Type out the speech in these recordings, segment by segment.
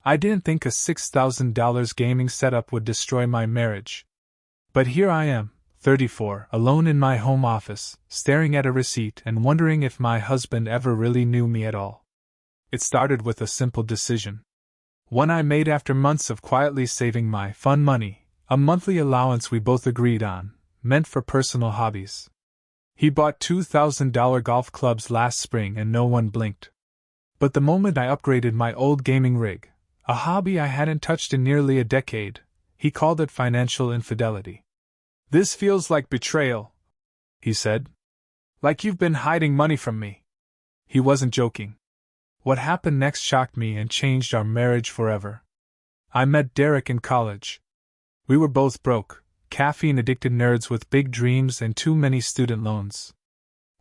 I didn't think a $6,000 gaming setup would destroy my marriage. But here I am, 34, alone in my home office, staring at a receipt and wondering if my husband ever really knew me at all. It started with a simple decision. One I made after months of quietly saving my fun money, a monthly allowance we both agreed on, meant for personal hobbies. He bought $2,000 golf clubs last spring and no one blinked. But the moment I upgraded my old gaming rig, a hobby I hadn't touched in nearly a decade, he called it financial infidelity. "This feels like betrayal," he said. "Like you've been hiding money from me." He wasn't joking. What happened next shocked me and changed our marriage forever. I met Derek in college. We were both broke, caffeine-addicted nerds with big dreams and too many student loans.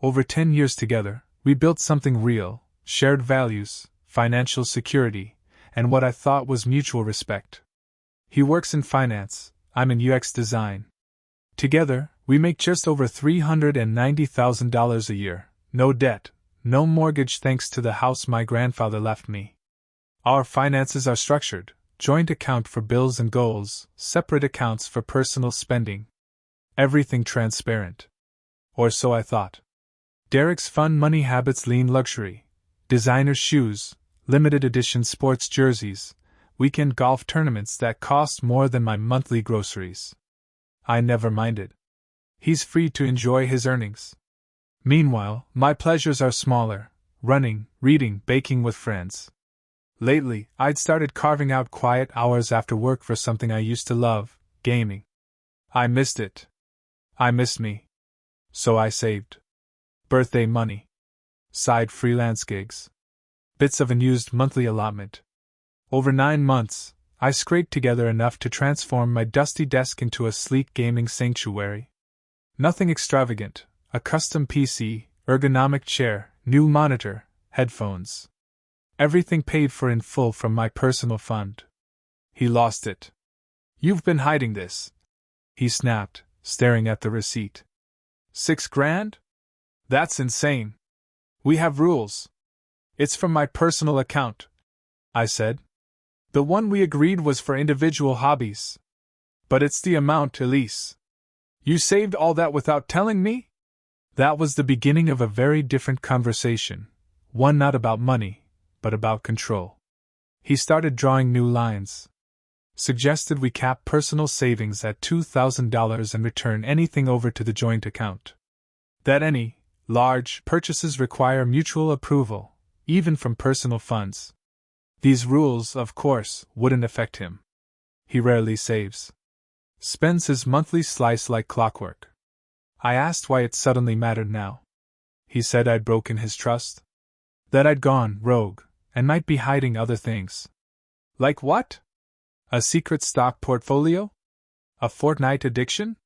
Over 10 years together, we built something real, shared values, financial security, and what I thought was mutual respect. He works in finance, I'm in UX design. Together, we make just over $390,000 a year, no debt, no mortgage thanks to the house my grandfather left me. Our finances are structured: joint account for bills and goals, separate accounts for personal spending. Everything transparent. Or so I thought. Derek's fun money habits lean luxury: designer shoes, limited edition sports jerseys, weekend golf tournaments that cost more than my monthly groceries. I never minded. He's free to enjoy his earnings. Meanwhile, my pleasures are smaller: running, reading, baking with friends. Lately, I'd started carving out quiet hours after work for something I used to love: gaming. I missed it. I missed me. So I saved. Birthday money. Side freelance gigs. Bits of unused monthly allotment. Over 9 months, I scraped together enough to transform my dusty desk into a sleek gaming sanctuary. Nothing extravagant: a custom PC, ergonomic chair, new monitor, headphones. Everything paid for in full from my personal fund. He lost it. "You've been hiding this," he snapped, staring at the receipt. $6,000? That's insane. We have rules. It's from my personal account, I said. The one we agreed was for individual hobbies. But it's the amount, Elise. You saved all that without telling me? That was the beginning of a very different conversation, one not about money, but about control. He started drawing new lines. Suggested we cap personal savings at $2,000 and return anything over to the joint account. That any large purchases require mutual approval, even from personal funds. These rules, of course, wouldn't affect him. He rarely saves. Spends his monthly slice like clockwork. I asked why it suddenly mattered now. He said I'd broken his trust. That I'd gone rogue, and might be hiding other things. Like what? A secret stock portfolio? A Fortnite addiction?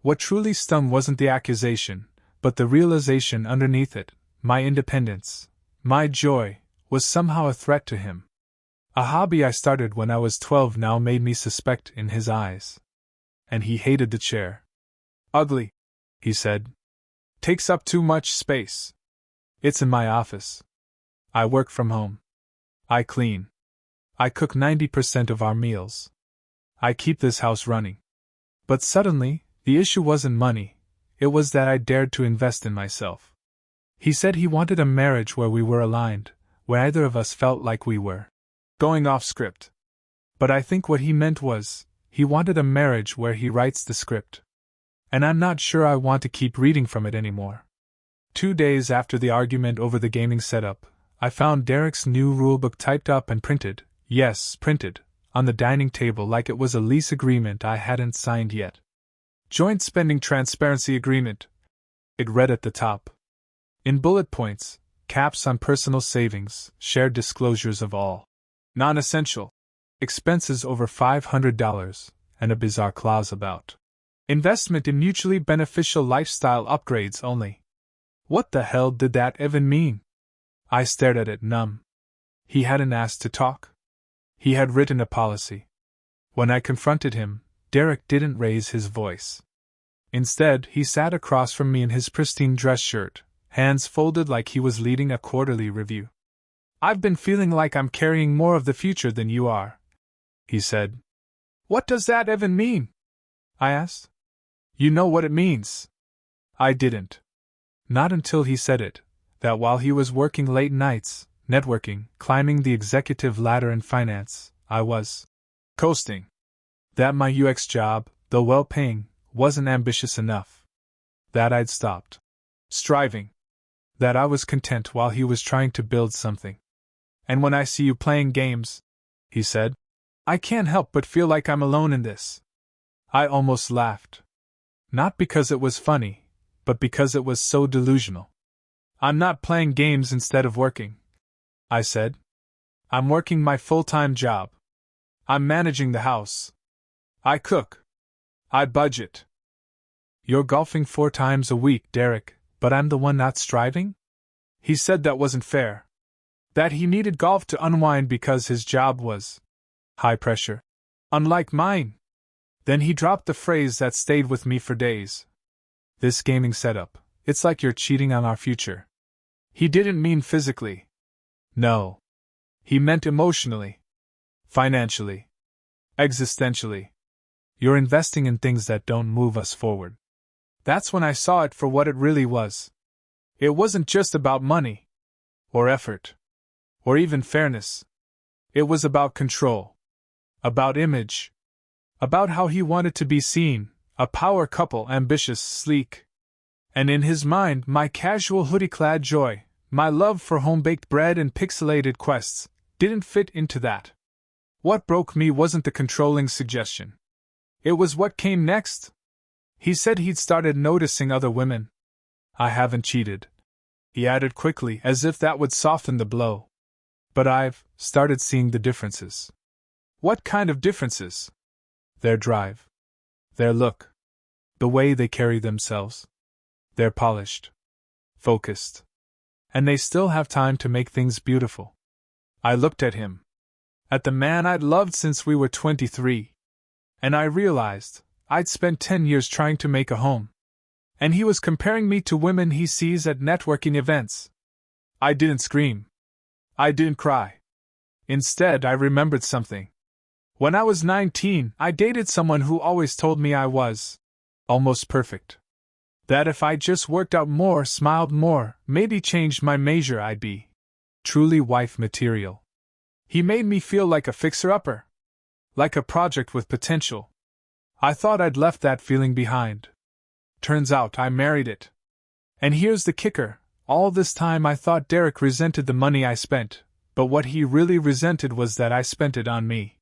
What truly stung wasn't the accusation, but the realization underneath it: my independence, my joy, was somehow a threat to him. A hobby I started when I was 12 now made me suspect in his eyes. And he hated the chair. "Ugly," he said. "Takes up too much space. It's in my office. I work from home. I clean. I cook 90% of our meals. I keep this house running." But suddenly, the issue wasn't money, it was that I dared to invest in myself. He said he wanted a marriage where we were aligned, where either of us felt like we were going off script. But I think what he meant was, he wanted a marriage where he writes the script. And I'm not sure I want to keep reading from it anymore. 2 days after the argument over the gaming setup, I found Derek's new rulebook typed up and printed, yes, printed, on the dining table like it was a lease agreement I hadn't signed yet. Joint Spending Transparency Agreement, it read at the top. In bullet points, caps on personal savings, shared disclosures of all non-essential expenses over $500, and a bizarre clause about investment in mutually beneficial lifestyle upgrades only. What the hell did that even mean? I stared at it numb. He hadn't asked to talk. He had written a policy. When I confronted him, Derek didn't raise his voice. Instead, he sat across from me in his pristine dress shirt, hands folded like he was leading a quarterly review. I've been feeling like I'm carrying more of the future than you are, he said. What does that even mean? I asked. You know what it means. I didn't. Not until he said it, that while he was working late nights, networking, climbing the executive ladder in finance, I was coasting. That my UX job, though well-paying, wasn't ambitious enough. That I'd stopped striving. That I was content while he was trying to build something. And when I see you playing games, he said, I can't help but feel like I'm alone in this. I almost laughed. Not because it was funny, but because it was so delusional. I'm not playing games instead of working, I said. I'm working my full-time job. I'm managing the house. I cook. I budget. You're golfing 4 times a week, Derek, but I'm the one not striving? He said that wasn't fair. That he needed golf to unwind because his job was high pressure, unlike mine. Then he dropped the phrase that stayed with me for days. This gaming setup, it's like you're cheating on our future. He didn't mean physically. No. He meant emotionally. Financially. Existentially. You're investing in things that don't move us forward. That's when I saw it for what it really was. It wasn't just about money, or effort, or even fairness. It was about control, about image, about how he wanted to be seen, a power couple, ambitious, sleek. And in his mind, my casual hoodie-clad joy, my love for home-baked bread and pixelated quests, didn't fit into that. What broke me wasn't the controlling suggestion. It was what came next. He said he'd started noticing other women. I haven't cheated, he added quickly, as if that would soften the blow. But I've started seeing the differences. What kind of differences? Their drive. Their look. The way they carry themselves. They're polished. Focused. And they still have time to make things beautiful. I looked at him. At the man I'd loved since we were 23. And I realized I'd spent 10 years trying to make a home. And he was comparing me to women he sees at networking events. I didn't scream. I didn't cry. Instead, I remembered something. When I was 19, I dated someone who always told me I was almost perfect. That if I just worked out more, smiled more, maybe changed my measure, I'd be truly wife material. He made me feel like a fixer-upper. Like a project with potential. I thought I'd left that feeling behind. Turns out I married it. And here's the kicker, all this time I thought Derek resented the money I spent, but what he really resented was that I spent it on me.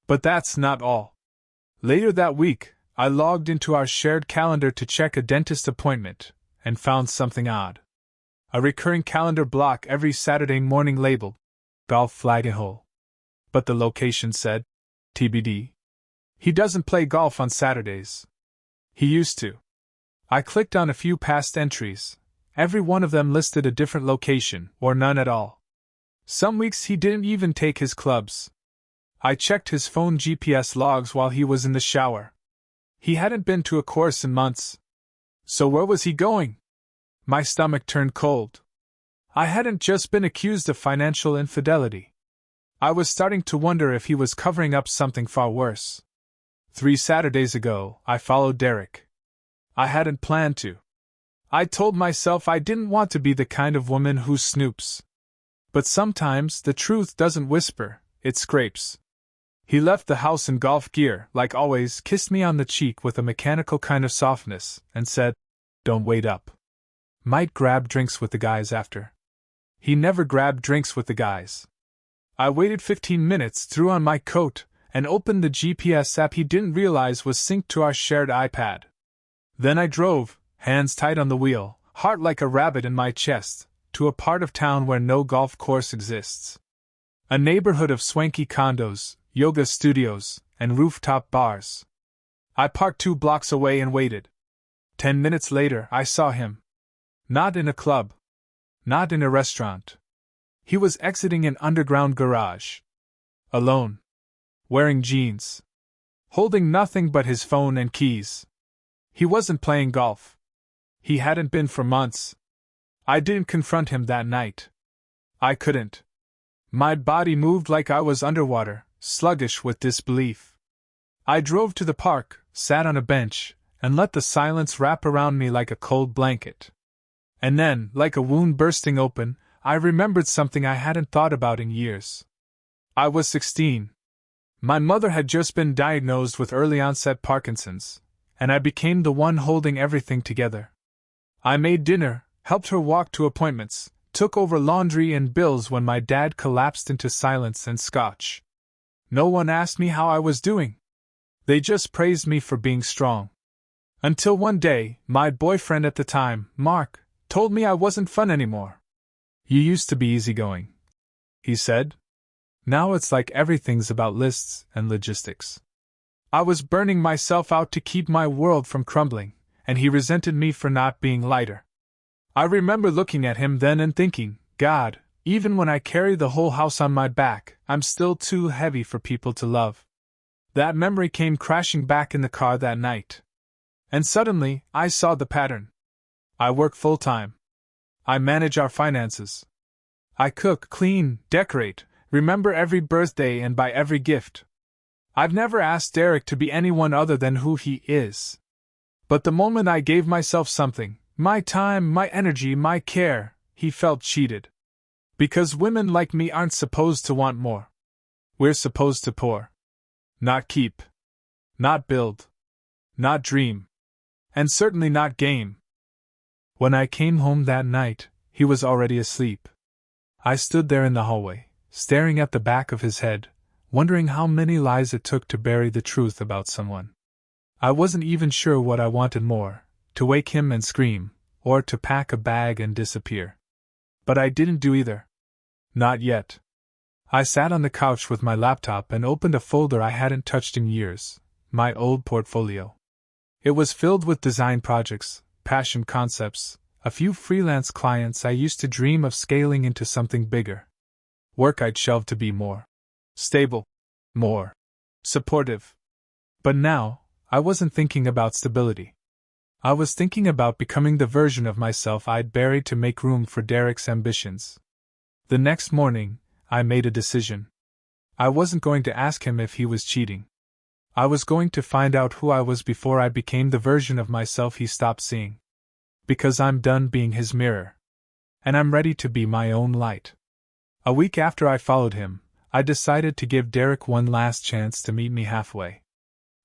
But that's not all. Later that week, I logged into our shared calendar to check a dentist appointment, and found something odd. A recurring calendar block every Saturday morning labeled Golf Flag and Hole. But the location said TBD. He doesn't play golf on Saturdays. He used to. I clicked on a few past entries. Every one of them listed a different location, or none at all. Some weeks he didn't even take his clubs. I checked his phone GPS logs while he was in the shower. He hadn't been to a course in months. So where was he going? My stomach turned cold. I hadn't just been accused of financial infidelity. I was starting to wonder if he was covering up something far worse. 3 Saturdays ago, I followed Derek. I hadn't planned to. I told myself I didn't want to be the kind of woman who snoops. But sometimes the truth doesn't whisper, it scrapes. He left the house in golf gear, like always, kissed me on the cheek with a mechanical kind of softness, and said, "Don't wait up. Might grab drinks with the guys after." He never grabbed drinks with the guys. I waited 15 minutes, threw on my coat, and opened the GPS app he didn't realize was synced to our shared iPad. Then I drove, hands tight on the wheel, heart like a rabbit in my chest, to a part of town where no golf course exists. A neighborhood of swanky condos, yoga studios, and rooftop bars. I parked 2 blocks away and waited. 10 minutes later, I saw him. Not in a club. Not in a restaurant. He was exiting an underground garage. Alone. Wearing jeans. Holding nothing but his phone and keys. He wasn't playing golf. He hadn't been for months. I didn't confront him that night. I couldn't. My body moved like I was underwater, sluggish with disbelief. I drove to the park, sat on a bench, and let the silence wrap around me like a cold blanket. And then, like a wound bursting open, I remembered something I hadn't thought about in years. I was 16. My mother had just been diagnosed with early-onset Parkinson's, and I became the one holding everything together. I made dinner, helped her walk to appointments, took over laundry and bills when my dad collapsed into silence and scotch. No one asked me how I was doing. They just praised me for being strong. Until one day, my boyfriend at the time, Mark, told me I wasn't fun anymore. "You used to be easygoing," he said. "Now it's like everything's about lists and logistics." I was burning myself out to keep my world from crumbling, and he resented me for not being lighter. I remember looking at him then and thinking, God, even when I carry the whole house on my back, I'm still too heavy for people to love. That memory came crashing back in the car that night. And suddenly, I saw the pattern. I work full-time. I manage our finances. I cook, clean, decorate, remember every birthday and buy every gift. I've never asked Derek to be anyone other than who he is. But the moment I gave myself something, my time, my energy, my care, he felt cheated. Because women like me aren't supposed to want more. We're supposed to pour. Not keep. Not build. Not dream. And certainly not game. When I came home that night, he was already asleep. I stood there in the hallway, staring at the back of his head, wondering how many lies it took to bury the truth about someone. I wasn't even sure what I wanted more, to wake him and scream, or to pack a bag and disappear. But I didn't do either. Not yet. I sat on the couch with my laptop and opened a folder I hadn't touched in years, my old portfolio. It was filled with design projects, passion concepts, a few freelance clients I used to dream of scaling into something bigger. Work I'd shelved to be more stable, more supportive. But now, I wasn't thinking about stability. I was thinking about becoming the version of myself I'd buried to make room for Derek's ambitions. The next morning, I made a decision. I wasn't going to ask him if he was cheating. I was going to find out who I was before I became the version of myself he stopped seeing. Because I'm done being his mirror. And I'm ready to be my own light. A week after I followed him, I decided to give Derek one last chance to meet me halfway.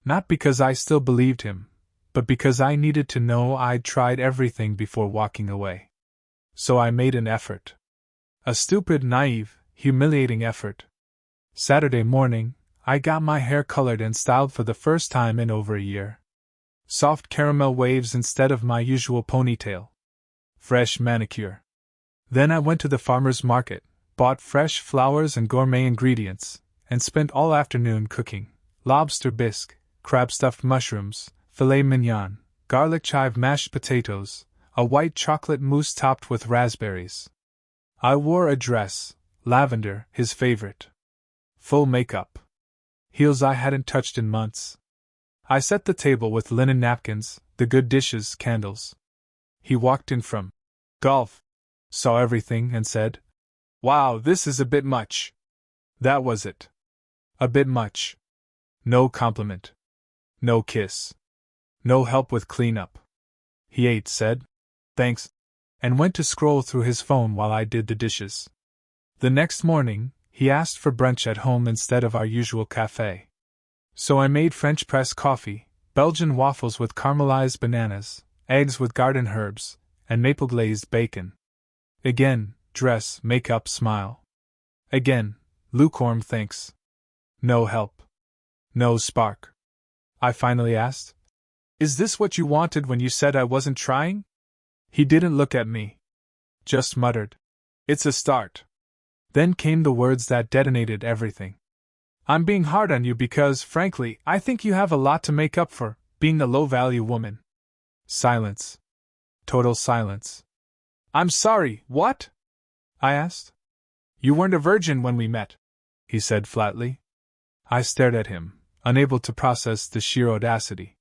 Not because I still believed him, but because I needed to know I'd tried everything before walking away. So I made an effort. A stupid, naive, humiliating effort. Saturday morning, I got my hair colored and styled for the first time in over a year. Soft caramel waves instead of my usual ponytail. Fresh manicure. Then I went to the farmer's market, bought fresh flowers and gourmet ingredients, and spent all afternoon cooking: lobster bisque, crab-stuffed mushrooms, filet mignon, garlic chive mashed potatoes, a white chocolate mousse topped with raspberries. I wore a dress, lavender, his favorite. Full makeup. Heels I hadn't touched in months. I set the table with linen napkins, the good dishes, candles. He walked in from golf, saw everything and said, "Wow, this is a bit much." That was it. A bit much. No compliment. No kiss. No help with cleanup. He ate, said, "Thanks," and went to scroll through his phone while I did the dishes. The next morning, he asked for brunch at home instead of our usual cafe. So I made French press coffee, Belgian waffles with caramelized bananas, eggs with garden herbs, and maple glazed bacon. Again, dress, makeup, smile. Again, lukewarm thanks. No help. No spark. I finally asked, "Is this what you wanted when you said I wasn't trying?" He didn't look at me. Just muttered, "It's a start." Then came the words that detonated everything. "I'm being hard on you because, frankly, I think you have a lot to make up for, being a low-value woman." Silence. Total silence. "I'm sorry, what?" I asked. "You weren't a virgin when we met," he said flatly. I stared at him, unable to process the sheer audacity.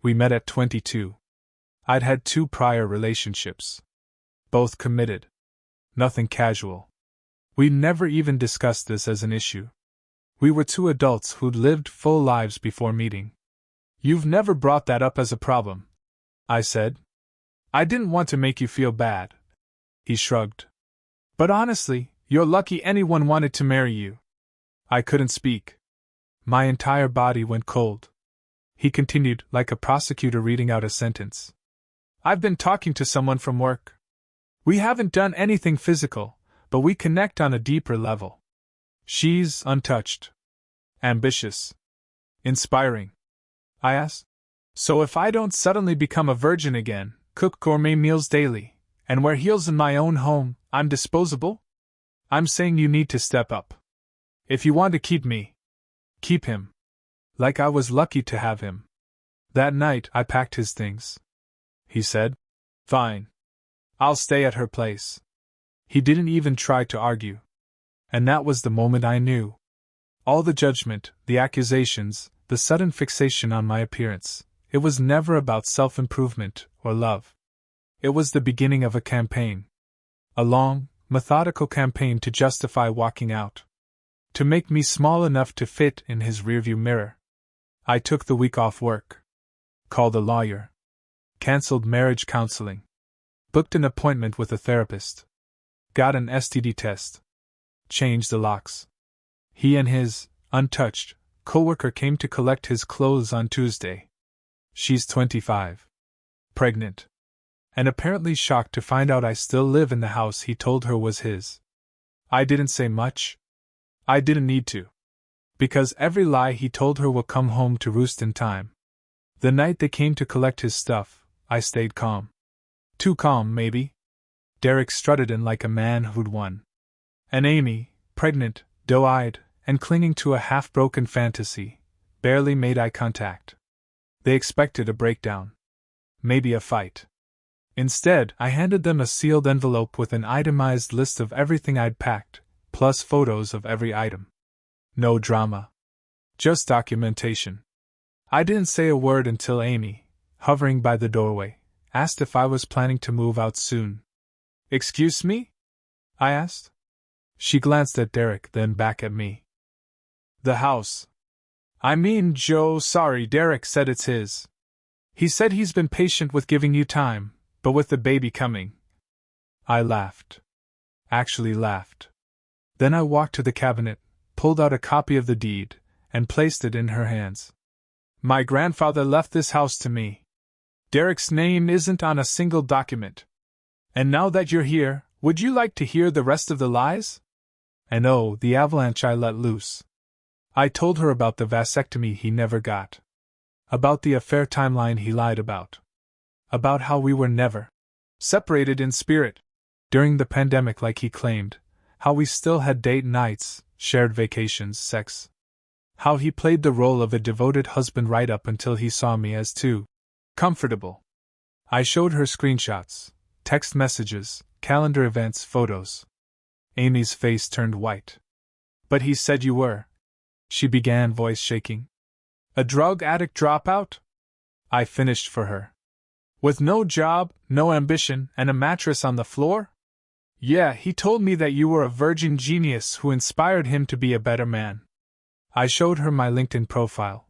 We met at 22. I'd had 2 prior relationships. Both committed. Nothing casual. We never even discussed this as an issue. We were two adults who'd lived full lives before meeting. You've never brought that up as a problem, I said. I didn't want to make you feel bad. He shrugged. But honestly, you're lucky anyone wanted to marry you. I couldn't speak. My entire body went cold. He continued, like a prosecutor reading out a sentence. I've been talking to someone from work. We haven't done anything physical, but we connect on a deeper level. She's untouched. Ambitious. Inspiring. I asked. So if I don't suddenly become a virgin again, cook gourmet meals daily, and wear heels in my own home, I'm disposable? I'm saying you need to step up. If you want to keep me, keep him. Like I was lucky to have him. That night I packed his things. He said, Fine. I'll stay at her place. He didn't even try to argue. And that was the moment I knew. All the judgment, the accusations, the sudden fixation on my appearance, it was never about self-improvement or love. It was the beginning of a campaign. A long, methodical campaign to justify walking out. To make me small enough to fit in his rearview mirror. I took the week off work. Called a lawyer. Cancelled marriage counseling. Booked an appointment with a therapist. Got an STD test. Changed the locks. He and his, untouched, coworker came to collect his clothes on Tuesday. She's 25. Pregnant. And apparently shocked to find out I still live in the house he told her was his. I didn't say much. I didn't need to. Because every lie he told her will come home to roost in time. The night they came to collect his stuff, I stayed calm. Too calm, maybe. Derek strutted in like a man who'd won. And Amy, pregnant, doe-eyed, and clinging to a half-broken fantasy, barely made eye contact. They expected a breakdown. Maybe a fight. Instead, I handed them a sealed envelope with an itemized list of everything I'd packed, plus photos of every item. No drama. Just documentation. I didn't say a word until Amy, hovering by the doorway, asked if I was planning to move out soon. Excuse me? I asked. She glanced at Derek, then back at me. The house. I mean, Joe, sorry, Derek said it's his. He said he's been patient with giving you time, but with the baby coming. I laughed. Actually laughed. Then I walked to the cabinet, pulled out a copy of the deed, and placed it in her hands. My grandfather left this house to me. Derek's name isn't on a single document. And now that you're here, would you like to hear the rest of the lies? And oh, the avalanche I let loose. I told her about the vasectomy he never got. About the affair timeline he lied about. About how we were never separated in spirit during the pandemic like he claimed. How we still had date nights, shared vacations, sex. How he played the role of a devoted husband right up until he saw me as too comfortable. I showed her screenshots, text messages, calendar events, photos. Amy's face turned white. But he said you were. She began, voice shaking. A drug addict dropout? I finished for her. With no job, no ambition, and a mattress on the floor? Yeah, he told me that you were a virgin genius who inspired him to be a better man. I showed her my LinkedIn profile.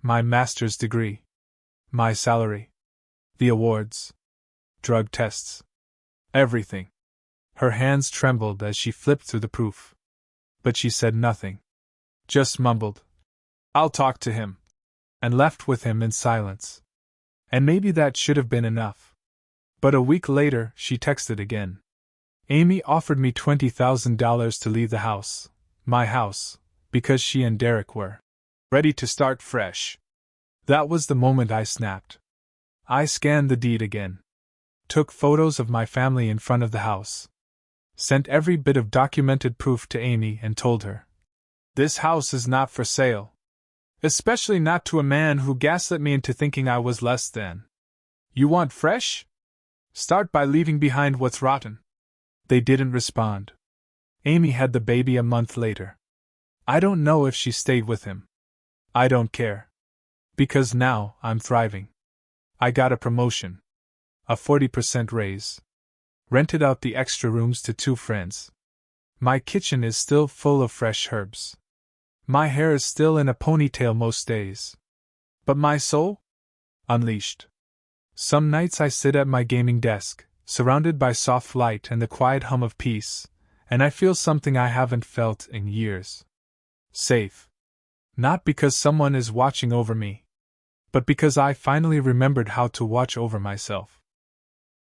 My master's degree. My salary. The awards. Drug tests. Everything. Her hands trembled as she flipped through the proof. But she said nothing. Just mumbled, I'll talk to him. And left with him in silence. And maybe that should have been enough. But a week later, she texted again. Amy offered me $20,000 to leave the house, my house, because she and Derek were ready to start fresh. That was the moment I snapped. I scanned the deed again. Took photos of my family in front of the house. Sent every bit of documented proof to Amy and told her, this house is not for sale. Especially not to a man who gaslit me into thinking I was less than. You want fresh? Start by leaving behind what's rotten. They didn't respond. Amy had the baby a month later. I don't know if she stayed with him. I don't care. Because now I'm thriving. I got a promotion. A 40% raise. Rented out the extra rooms to 2 friends. My kitchen is still full of fresh herbs. My hair is still in a ponytail most days. But my soul? Unleashed. Some nights I sit at my gaming desk, surrounded by soft light and the quiet hum of peace, and I feel something I haven't felt in years. Safe. Not because someone is watching over me, but because I finally remembered how to watch over myself.